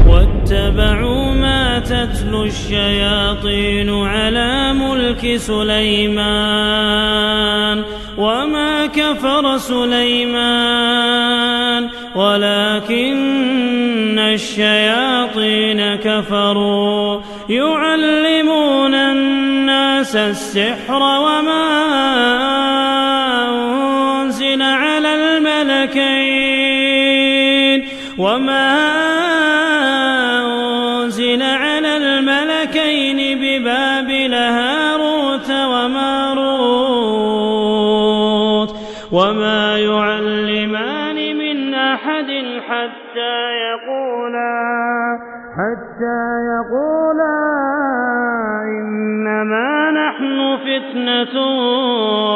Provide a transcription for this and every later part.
واتبعوا ما تتلو الشياطين على ملك سليمان وما كفر سليمان ولكن الشياطين كفروا يعلمون الناس السحر وما أنزل على الملكين ببابل هاروت وماروت وما يعلمان من أحد حتى يقولا إنما نحن فتنة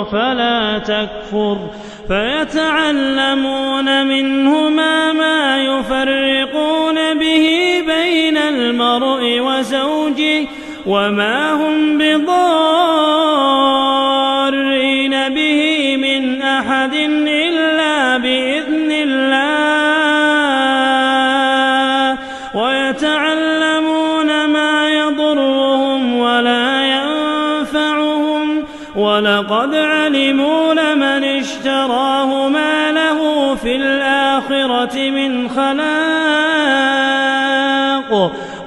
فلا تكفر فيتعلمون منهما ما يفرقون به بين المرء وزوجه وما هم بضارين به من أحد إلا بإذن الله ويتعلمون ما يضرهم ولا ينفعهم ولقد علموا لمن اشتراه ما له في الآخرة من خلاق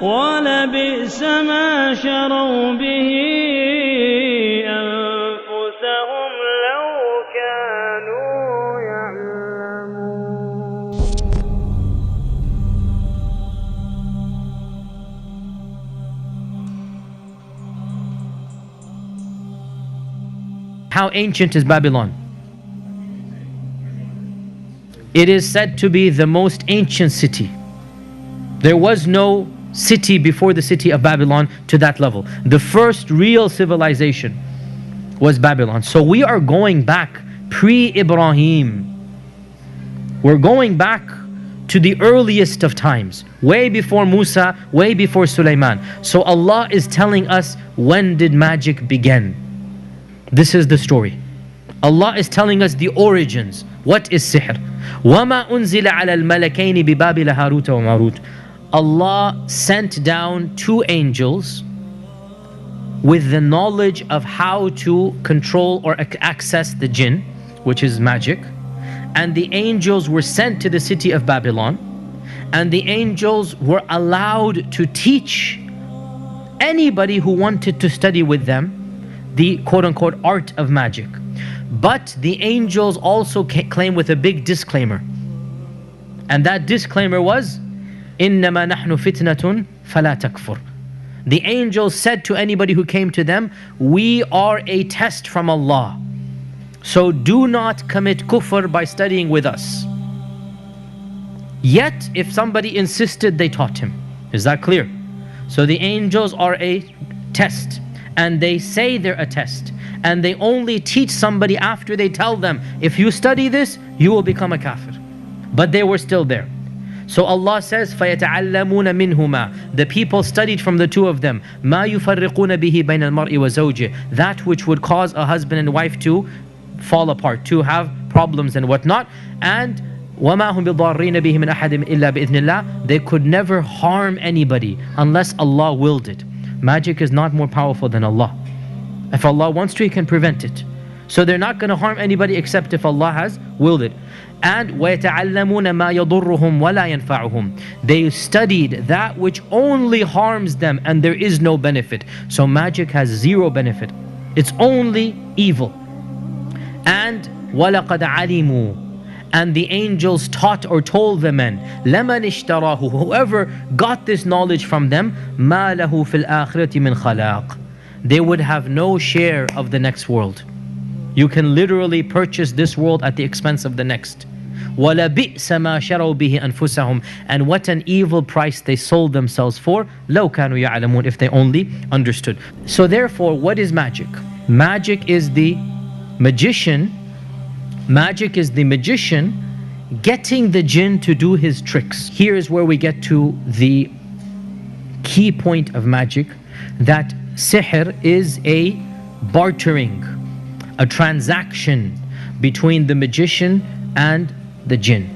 ولبئس ما شروا به أنفسهم لو كانوا يعلمون. How ancient is Babylon? It is said to be the most ancient city. There was no city before the city of Babylon to that level. The first real civilization was Babylon. So we are going back pre-Ibrahim. We're going back to the earliest of times, way before Musa, way before Sulaiman. So Allah is telling us, when did magic begin? This is the story. Allah is telling us the origins. What is sihr? وَمَا أُنزِلَ عَلَى الْمَلَكَيْنِ بِبَابِلَ هَارُوتَ وَمَارُوتَ. Allah sent down two angels with the knowledge of how to control or access the jinn, which is magic. And the angels were sent to the city of Babylon, and the angels were allowed to teach anybody who wanted to study with them the quote-unquote art of magic. But the angels also came with a big disclaimer, and that disclaimer was إِنَّمَا نَحْنُ فِتْنَةٌ فَلَا تَكْفُرْ. The angels said to anybody who came to them, we are a test from Allah, so do not commit kufr by studying with us. Yet if somebody insisted, they taught him. Is that clear? So the angels are a test, and they say they're a test, and they only teach somebody after they tell them, if you study this, you will become a kafir. But they were still there. So Allah says, فَيَتَعَلَّمُونَ مِنْهُمَا. The people studied from the two of them. مَا يُفَرِّقُونَ بِهِ بَيْنَ الْمَرْءِ وَزَوْجِهِ. That which would cause a husband and wife to fall apart, to have problems and whatnot. And وَمَا هُمْ بِضَارِّينَ بِهِ مِنْ أَحَدٍ إِلَّا بِإِذْنِ اللَّهِ. They could never harm anybody unless Allah willed it. Magic is not more powerful than Allah. If Allah wants to, He can prevent it. So they're not going to harm anybody except if Allah has willed it. And وَيَتَعَلَّمُونَ مَا يَضُرُّهُمْ وَلَا يَنْفَعُهُمْ. They studied that which only harms them and there is no benefit. So magic has zero benefit. It's only evil. And وَلَقَدْ عَلِمُوا. And the angels taught or told the men, لَمَنِ اشْتَرَاهُ. Whoever got this knowledge from them, مَا لَهُ فِي الْآخِرَةِ مِنْ خَلَاقٍ. They would have no share of the next world. You can literally purchase this world at the expense of the next. وَلَبِئْسَ مَا شَرَوْا بِهِ أَنفُسَهُمْ. And what an evil price they sold themselves for, لَوْ كَانُوا يَعْلَمُونَ. If they only understood. So therefore, what is magic? Magic is the magician. Magic is the magician getting the jinn to do his tricks. Here is where we get to the key point of magic, that sihr is a bartering, a transaction between the magician and the jinn.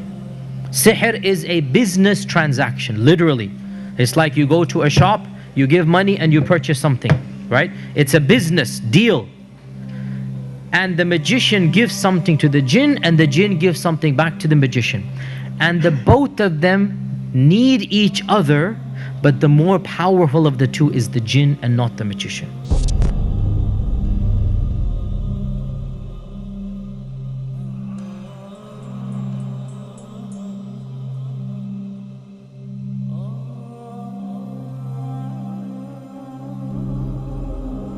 Sihr is a business transaction, literally. It's like you go to a shop, you give money and you purchase something, right? It's a business deal. And the magician gives something to the jinn, and the jinn gives something back to the magician. And the both of them need each other, but the more powerful of the two is the jinn and not the magician.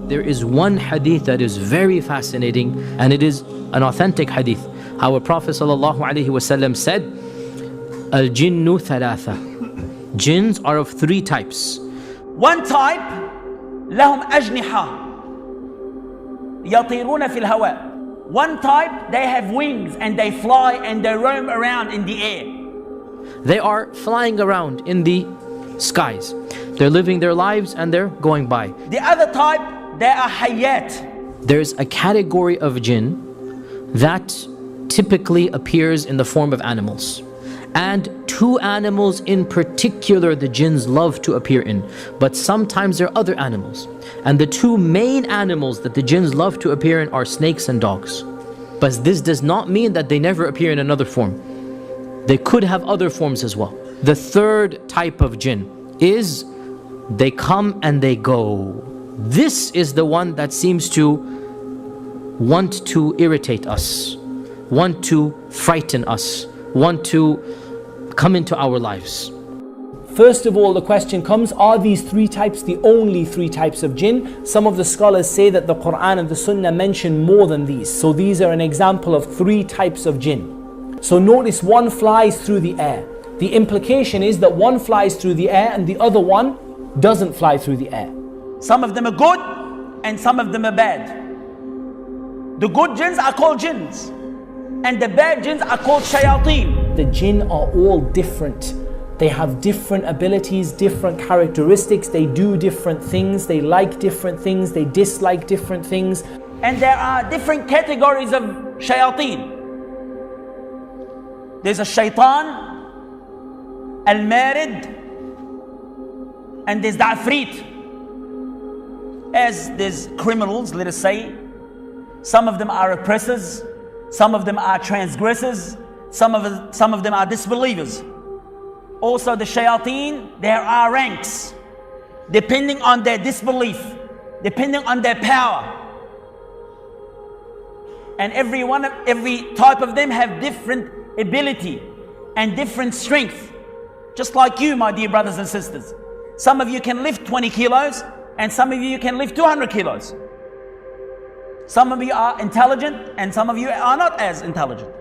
There is one hadith that is very fascinating, and it is an authentic hadith. Our Prophet ﷺ said, Al-jinnu thalatha. Jinns are of three types. One type, lahum ajniha, yatiruna fil hawa. One type, they have wings and they fly and they roam around in the air. They are flying around in the skies. They're living their lives and they're going by. The other type, they are hayat. There's a category of jinn that typically appears in the form of animals. And two animals in particular the jinns love to appear in. But sometimes there are other animals. And the two main animals that the jinns love to appear in are snakes and dogs. But this does not mean that they never appear in another form. They could have other forms as well. The third type of jinn is they come and they go. This is the one that seems to want to irritate us, want to frighten us, want to come into our lives. First of all, the question comes, are these three types the only three types of jinn? Some of the scholars say that the Quran and the Sunnah mention more than these. So these are an example of three types of jinn. So notice one flies through the air. The implication is that one flies through the air and the other one doesn't fly through the air. Some of them are good and some of them are bad. The good jinns are called jinns and the bad jinns are called shayateen. The jinn are all different. They have different abilities, different characteristics. They do different things. They like different things. They dislike different things. And there are different categories of shayateen. There's a shaitan, al-marid, and there's the afrit. As there's criminals, let us say, some of them are oppressors, some of them are transgressors, some of them are disbelievers. Also the shayateen, there are ranks, depending on their disbelief, depending on their power. And every type of them have different ability and different strength. Just like you, my dear brothers and sisters. Some of you can lift 20 kilos, and some of you can lift 200 kilos. Some of you are intelligent, and some of you are not as intelligent.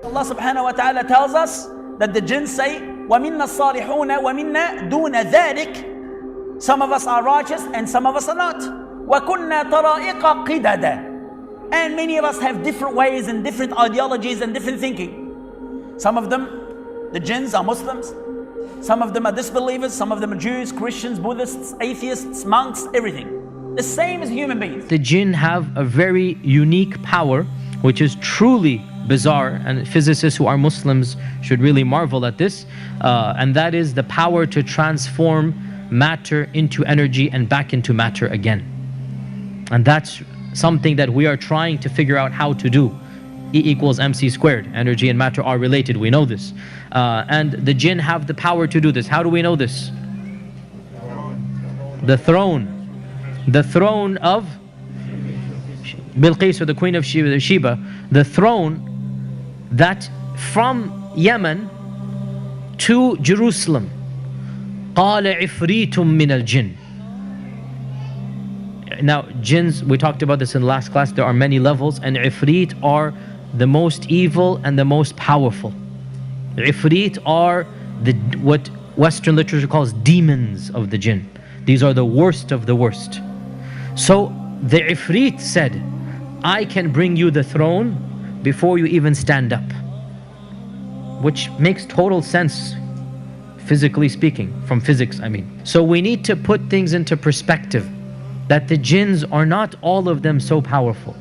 Allah subhanahu wa ta'ala tells us that the jinn say, وَمِنَّا الصَّالِحُونَ وَمِنَّا دُونَ ذَلِكَ. Some of us are righteous, and some of us are not. وَكُنَّا طَرَائِقَ قِدَدًا. And many of us have different ways and different ideologies and different thinking. Some of them, the jinns, are Muslims. Some of them are disbelievers. Some of them are Jews, Christians, Buddhists, atheists, monks, everything. The same as human beings. The jinn have a very unique power, which is truly bizarre, and physicists who are Muslims should really marvel at this. And that is the power to transform matter into energy and back into matter again. And that's something that we are trying to figure out how to do. E equals mc squared. Energy and matter are related, we know this. And the jinn have the power to do this. How do we know this? The throne. The throne of Bilqis, or the queen of Sheba. The throne that from Yemen to Jerusalem. قال عفريت من الجن. Now, jinns, we talked about this in the last class, there are many levels, and ifrit are the most evil and the most powerful. Ifrit are what Western literature calls demons of the jinn. These are the worst of the worst. So the ifrit said, I can bring you the throne before you even stand up. Which makes total sense, physically speaking, from physics I mean. So we need to put things into perspective, that the jinns are not all of them so powerful.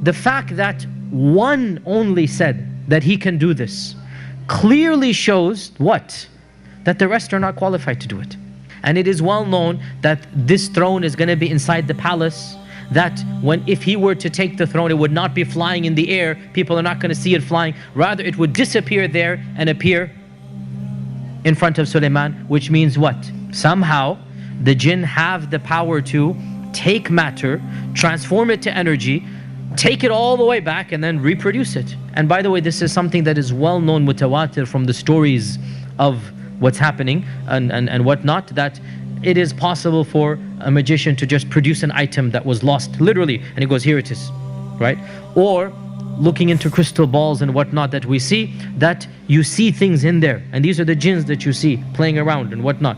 The fact that one only said that he can do this clearly shows what? That the rest are not qualified to do it. And it is well known that this throne is going to be inside the palace, that if he were to take the throne, it would not be flying in the air. People are not going to see it flying. Rather, it would disappear there and appear in front of Sulaiman, which means what? Somehow, the jinn have the power to take matter, transform it to energy, take it all the way back and then reproduce it. And by the way, this is something that is well known, mutawatir, from the stories of what's happening and whatnot, that it is possible for a magician to just produce an item that was lost, literally, and he goes, here it is, right? Or looking into crystal balls and whatnot that we see, that you see things in there, and these are the jinns that you see playing around and whatnot.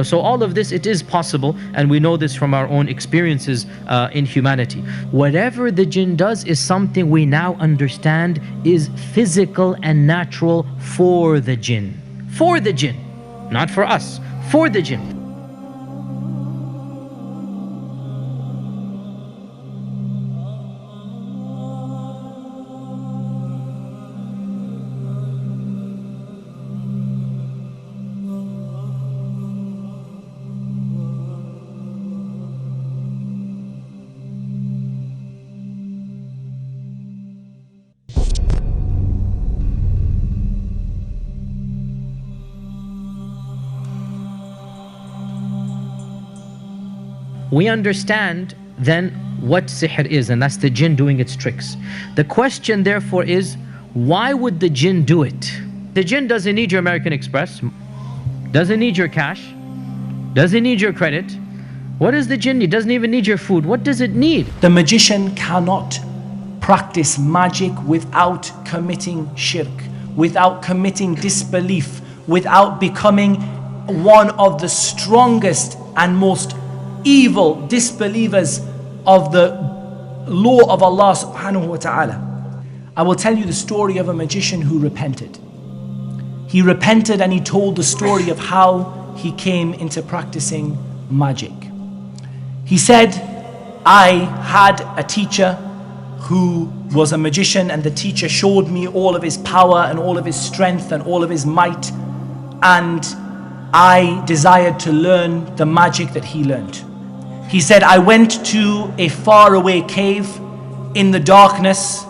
So all of this, it is possible, and we know this from our own experiences in humanity. Whatever the jinn does is something we now understand is physical and natural for the jinn. For the jinn, not for us, for the jinn. We understand then what sihr is, and that's the jinn doing its tricks. The question therefore is, why would the jinn do it? The jinn doesn't need your American Express, doesn't need your cash, doesn't need your credit. What does the jinn need? Doesn't even need your food. What does it need? The magician cannot practice magic without committing shirk, without committing disbelief, without becoming one of the strongest and most evil disbelievers of the law of Allah subhanahu wa ta'ala. I will tell you the story of a magician who repented. He repented and he told the story of how he came into practicing magic. He said, I had a teacher who was a magician, and the teacher showed me all of his power and all of his strength and all of his might, and I desired to learn the magic that he learned. He said, I went to a faraway cave in the darkness,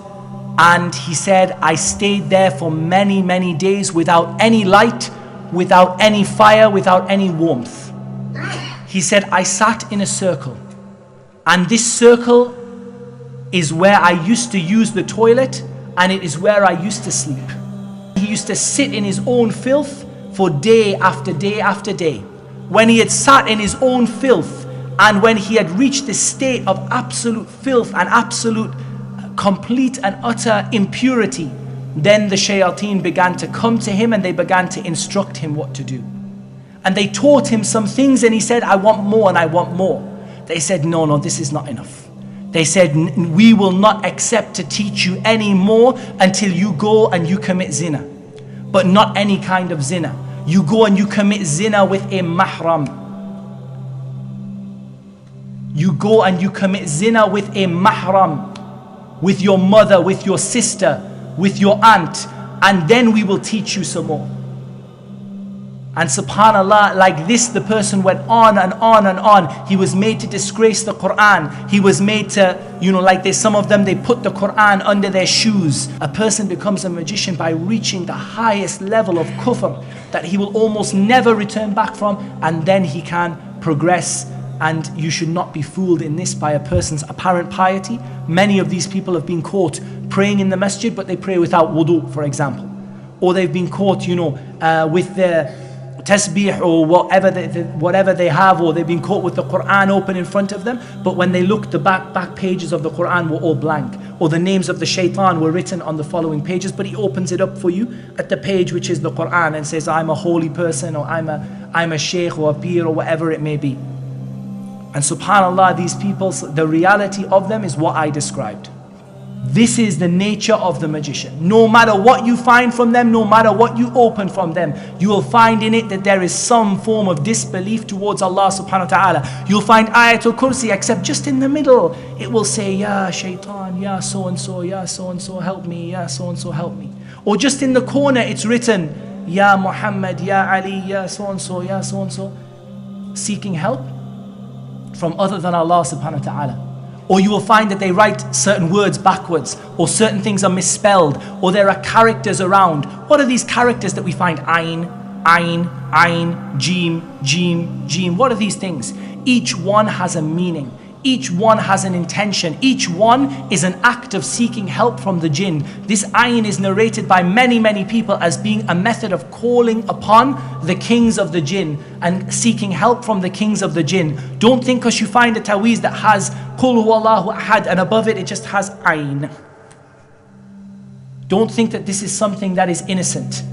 and he said, I stayed there for many, many days without any light, without any fire, without any warmth. He said, I sat in a circle, and this circle is where I used to use the toilet, and it is where I used to sleep. He used to sit in his own filth for day after day after day. When he had sat in his own filth, and when he had reached this state of absolute filth and absolute complete and utter impurity, then the shayateen began to come to him and they began to instruct him what to do. And they taught him some things, and he said, I want more and I want more. They said, no, this is not enough. They said, we will not accept to teach you any more until you go and you commit zina. But not any kind of zina. You go and you commit zina with a mahram. You go and you commit zina with a mahram, with your mother, with your sister, with your aunt, and then we will teach you some more. And subhanallah, like this, the person went on and on and on. He was made to disgrace the Quran. He was made to, like there's some of them, they put the Quran under their shoes. A person becomes a magician by reaching the highest level of kufr that he will almost never return back from, and then he can progress. And you should not be fooled in this by a person's apparent piety. Many of these people have been caught praying in the masjid, but they pray without wudu, for example. Or they've been caught, with their tasbih or whatever they have, or they've been caught with the Quran open in front of them, but when they looked, the back pages of the Quran were all blank, or the names of the shaitan were written on the following pages, but he opens it up for you at the page which is the Quran and says, I'm a holy person, or I'm a sheikh or a peer, or whatever it may be. And subhanallah, these people, the reality of them is what I described. This is the nature of the magician. No matter what you find from them, no matter what you open from them, you will find in it that there is some form of disbelief towards Allah subhanahu wa ta'ala. You'll find Ayatul Kursi, except just in the middle, it will say, Ya shaitan, Ya so-and-so, help me, Ya so-and-so, help me. Or just in the corner it's written, Ya Muhammad, Ya Ali, Ya so-and-so, Ya so-and-so, seeking help from other than Allah subhanahu wa ta'ala. Or you will find that they write certain words backwards, or certain things are misspelled, or there are characters around. What are these characters that we find? Ayn, Ayn, Ayn, Jim, Jim, Jim. What are these things? Each one has a meaning. Each one has an intention. Each one is an act of seeking help from the jinn. This ayn is narrated by many, many people as being a method of calling upon the kings of the jinn and seeking help from the kings of the jinn. Don't think because you find a taweez that has Qul huwallahu ahad and above it, it just has ayn. Don't think that this is something that is innocent.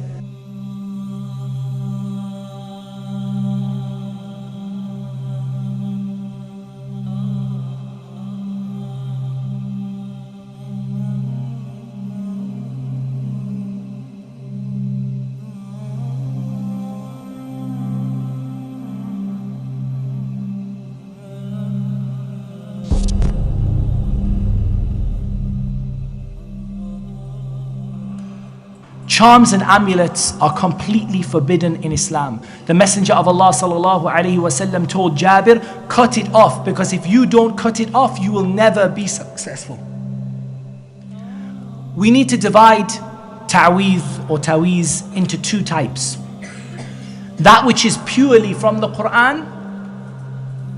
Charms and amulets are completely forbidden in Islam. The Messenger of Allah sallallahu alaihi wasallam told Jabir, cut it off, because if you don't cut it off, you will never be successful. We need to divide ta'weez or taweez into two types. That which is purely from the Quran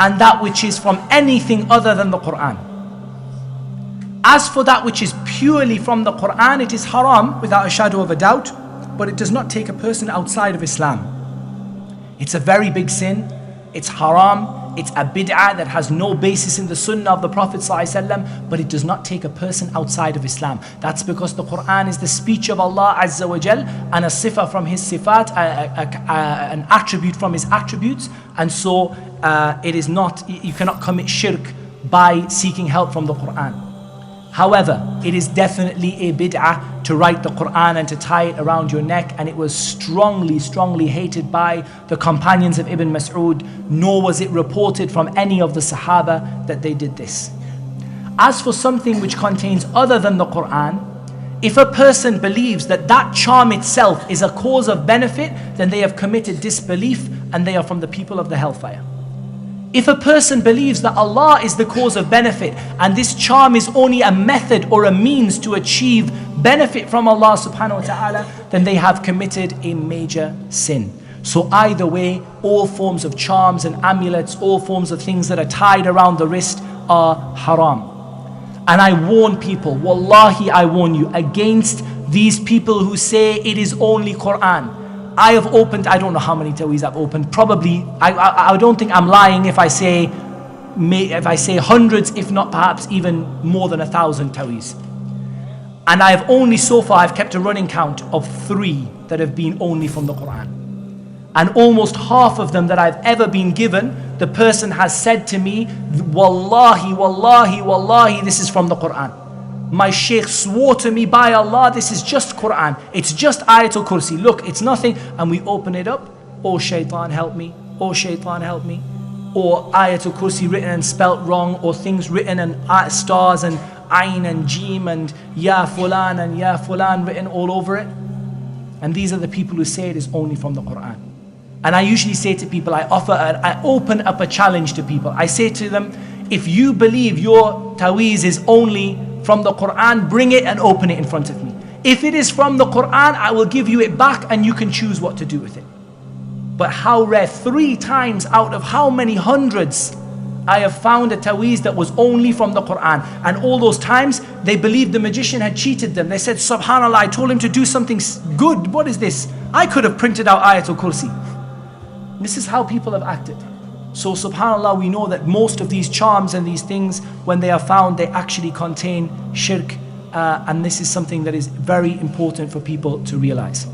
and that which is from anything other than the Quran. As for that which is purely from the Quran, it is haram without a shadow of a doubt, but it does not take a person outside of Islam. It's a very big sin, it's haram, it's a bid'ah that has no basis in the sunnah of the Prophet ﷺ, but it does not take a person outside of Islam. That's because the Quran is the speech of Allah Azza wa Jal and a sifa from His sifat, an attribute from His attributes, and so it is not, you cannot commit shirk by seeking help from the Quran. However, it is definitely a bid'ah to write the Quran and to tie it around your neck, and it was strongly, strongly hated by the companions of Ibn Mas'ud, nor was it reported from any of the Sahaba that they did this. As for something which contains other than the Quran, if a person believes that that charm itself is a cause of benefit, then they have committed disbelief and they are from the people of the hellfire. If a person believes that Allah is the cause of benefit and this charm is only a method or a means to achieve benefit from Allah subhanahu wa ta'ala, then they have committed a major sin. So either way, all forms of charms and amulets, all forms of things that are tied around the wrist are haram. And I warn people, wallahi I warn you, against these people who say it is only Quran. I have opened, I don't know how many taweez I've opened, probably, I don't think I'm lying if I say hundreds, if not perhaps even more than 1,000 taweez. And I have only so far, I've kept a running count of 3 that have been only from the Quran. And almost half of them that I've ever been given, the person has said to me, wallahi, wallahi, wallahi, this is from the Quran. My shaykh swore to me by Allah, this is just Quran. It's just Ayatul Kursi. Look, it's nothing. And we open it up. Oh shaitan, help me. Oh shaitan, help me. Or Ayatul Kursi written and spelt wrong. Or things written and stars and Ayn and Jim and Ya Fulan written all over it. And these are the people who say it is only from the Quran. And I usually say to people, I open up a challenge to people. I say to them, if you believe your taweez is only from the Quran, bring it and open it in front of me. If it is from the Quran, I will give you it back and you can choose what to do with it. But how rare, 3 times out of how many hundreds I have found a taweez that was only from the Quran. And all those times, they believed the magician had cheated them. They said, subhanAllah, I told him to do something good. What is this? I could have printed out Ayatul Kursi. This is how people have acted. So subhanAllah, we know that most of these charms and these things, when they are found, they actually contain shirk. And this is something that is very important for people to realize.